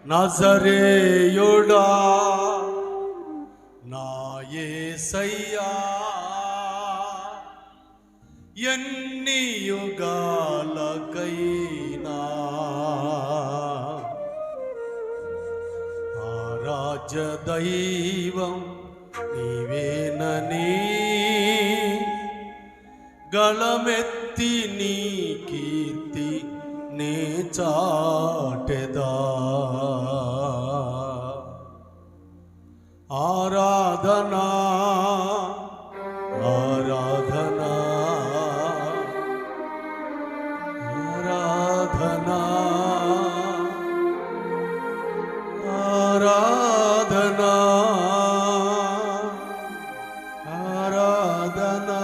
నజరేయుడా నా యేసయ్యా, ఎన్ని యుగాలకైనా ఆరాధ్య దైవం నీవేనని గళమెత్తి నీ కీర్తి నే చాటెదా. ఆరాధనా ఆరాధనా ఆరాధనా ఆరాధనా ఆరాధనా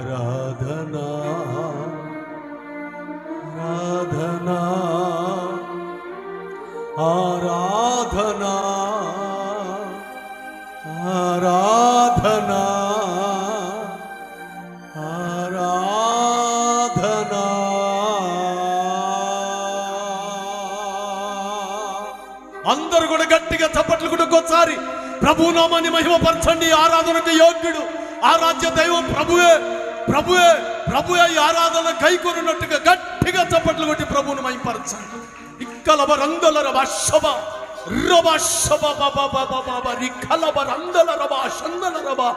ఆరాధనా ఆరాధనా ఆరాధనా ఆరాధనా. అందరూ కూడా గట్టిగా చప్పట్లు కూడా ఒకసారి ప్రభు నామాన్ని మహిమపరచండి. ఆరాధనకు యోగ్యుడు, ఆరాధ్య దైవం ప్రభువే, ప్రభువే, ప్రభువే. ఈ ఆరాధన కైకొనున్నట్టుగా గట్టిగా చప్పట్లు కొట్టి ప్రభువును మహిమపరచండి. ఇక్కలబ రందల రబా శబ రబా శబ బాబా బాబా బాబా రిఖలబ రందల రబా శందల రబా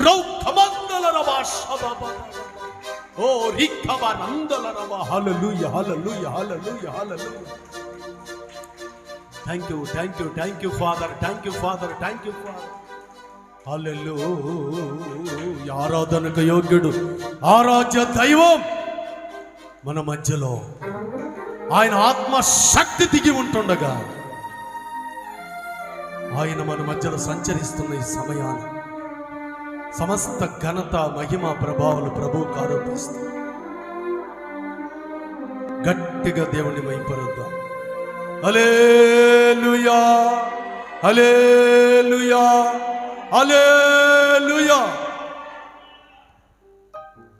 రౌ కమందల రబా శబ బాబా ఓ రిఖబ రందల రబా. Hallelujah hallelujah hallelujah hallelujah. Thank you thank you thank you father, thank you father, thank you father. Hallelujah. ఆరాధనకు యోగ్యుడు, ఆరాధ్య దైవం మన మధ్యలో ఆయన ఆత్మశక్తి దిగి ఉంటుండగా ఆయన మన మధ్యలో సంచరిస్తున్న ఈ సమయాన్ని సమస్త ఘనత మహిమ ప్రభావాలు ప్రభువుకు ఆరోపిస్తూ గట్టిగా దేవుణ్ణి మహిమపరుద్దాం. హల్లెలూయా హల్లెలూయా హల్లెలూయా.